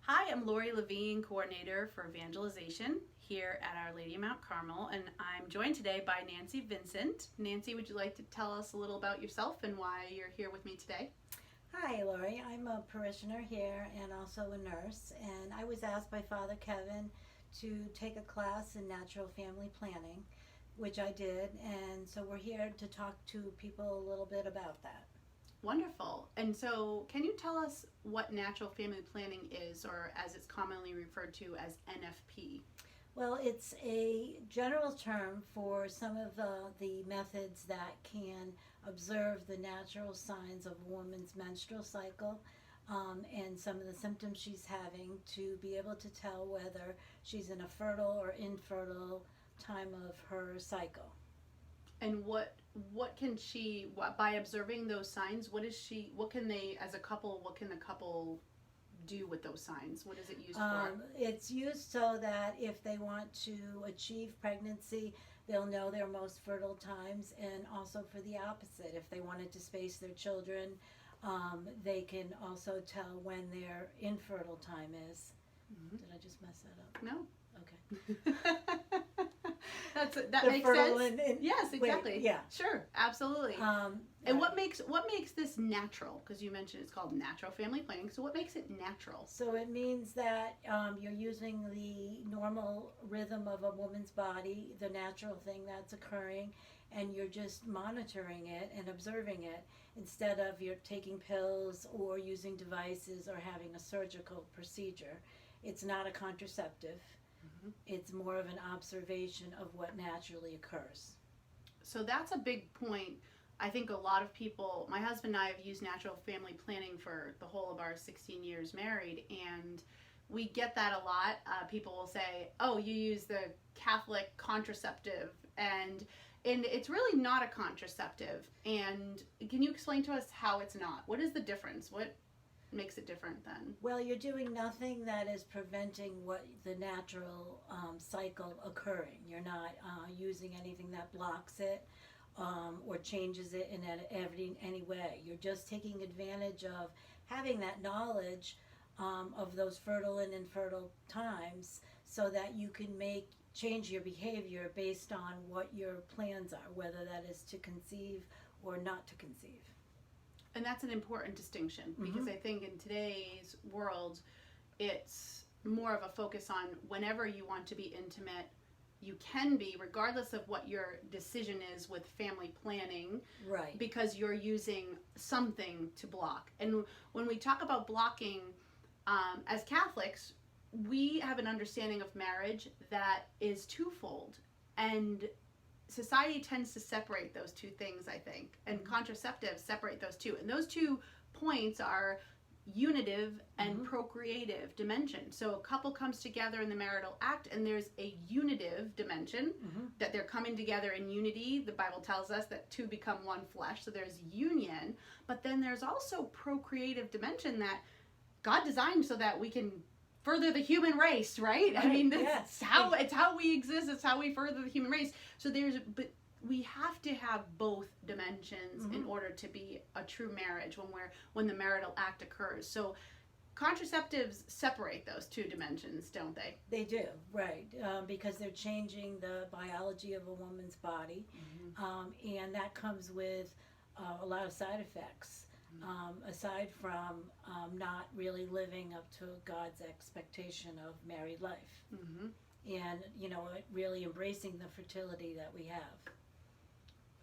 Hi, I'm Lori Levine, Coordinator for Evangelization here at Our Lady of Mount Carmel, and I'm joined today by Nancy Vincent. Nancy, would you like to tell us a little about yourself and why you're here with me today? Hi, Lori. I'm a parishioner here and also a nurse, and I was asked by Father Kevin to take a class in natural family planning, which I did, and so we're here to talk to people a little bit about that. Wonderful. And so, can you tell us what natural family planning is, or as it's commonly referred to as NFP? Well, it's a general term for some of the methods that can observe the natural signs of a woman's menstrual cycle and some of the symptoms she's having to be able to tell whether she's in a fertile or infertile time of her cycle. And what can she by observing those signs? What can they as a couple? What can the couple do with those signs? What is it used for? It's used so that if they want to achieve pregnancy, they'll know their most fertile times, and also for the opposite. If they wanted to space their children, they can also tell when their infertile time is. Mhm. Did I just mess that up? No. Okay. That The makes fertile sense. Yes, wait, exactly. yeah. Sure, absolutely. Um, And right. what makes this natural? Because you mentioned it's called natural family planning. So what makes it natural? So it means that you're using the normal rhythm of a woman's body, the natural thing that's occurring, and you're just monitoring it and observing it instead of you're taking pills or using devices or having a surgical procedure. It's not a contraceptive. Mhm. It's more of an observation of what naturally occurs. So that's a big point. I think a lot of people, my husband and I have used natural family planning for the whole of our 16 years married, and we get that a lot. People will say, "Oh, you use the Catholic contraceptive," and it's really not a contraceptive. And can you explain to us how it's not? What is the difference? What makes it different then? Well, you're doing nothing that is preventing what the natural cycle occurring. You're not using anything that blocks it or changes it in any way. You're just taking advantage of having that knowledge of those fertile and infertile times so that you can change your behavior based on what your plans are, whether that is to conceive or not to conceive. And that's an important distinction because Mm-hmm. I think in today's world, it's more of a focus on whenever you want to be intimate, you can be, regardless of what your decision is with family planning, Right. because you're using something to block. And when we talk about blocking, as Catholics, we have an understanding of marriage that is twofold. And society tends to separate those two things, I think, and Mm-hmm. contraceptives separate those two. And those 2 points are unitive and Mm-hmm. procreative dimension. So a couple comes together in the marital act, and there's a unitive dimension Mm-hmm. that they're coming together in unity. The Bible tells us that two become one flesh, so there's union. But then there's also procreative dimension that God designed so that we can further the human race, right? I Right. mean, Yes. it's how we exist. It's how we further the human race. So but we have to have both dimensions in Mm-hmm. order to be a true marriage when the marital act occurs. So contraceptives separate those two dimensions, don't they? They do, right, because they're changing the biology of a woman's body, Mm-hmm. and that comes with a lot of side effects, aside from not really living up to God's expectation of married life, Mm-hmm. and really embracing the fertility that we have.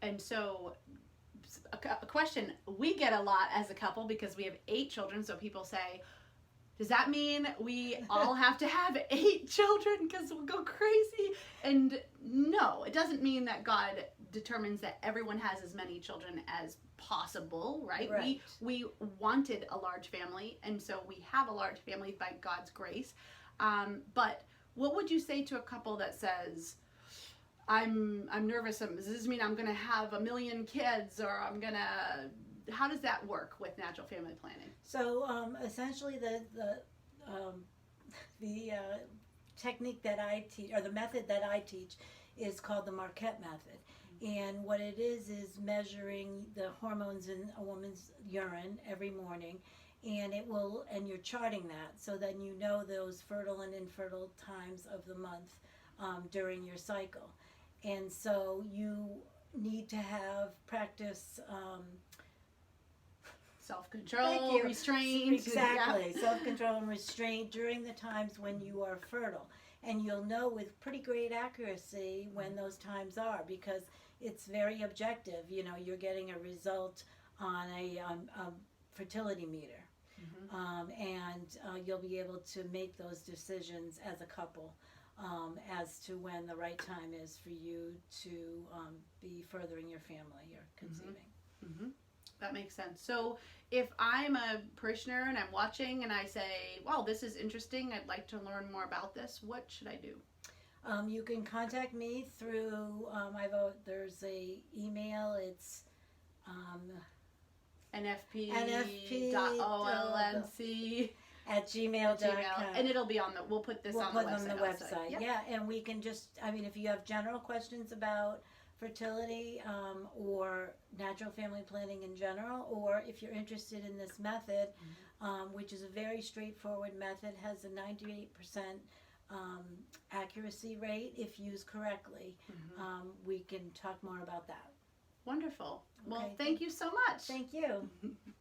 And so a question we get a lot as a couple because we have 8 children. So people say, does that mean we all have to have 8 children because we'll go crazy? And no, it doesn't mean that God determines that everyone has as many children as possible, right? Right. We wanted a large family, and so we have a large family by God's grace. But what would you say to a couple that says, I'm nervous. Does this mean I'm going to have a million kids, or I'm going to? How does that work with natural family planning? So essentially, um, the technique that I teach, or the method that I teach, is called the Marquette method. And what it is measuring the hormones in a woman's urine every morning and you're charting that, so then you know those fertile and infertile times of the month during your cycle. And so you need to have practice. Self-control, Thank you. restraint. Exactly. Self-control and restraint during the times when you are fertile. And you'll know with pretty great accuracy when those times are, because it's very objective. You know, you're getting a result on a fertility meter. And you'll be able to make those decisions as a couple as to when the right time is for you to be furthering your family or conceiving. Mm-hmm. That makes sense. So if I'm a parishioner and I'm watching and I say, wow, this is interesting, I'd like to learn more about this, what should I do? You can contact me through, there's a email, it's nfp.olmc at gmail.com. And it'll be on we'll put this on the website. Yep. Yeah, and we can just, if you have general questions about fertility or natural family planning in general, or if you're interested in this method, which is a very straightforward method, has a 98% accuracy rate if used correctly, we can talk more about that. Wonderful. Well, Okay. thank you so much. Thank you.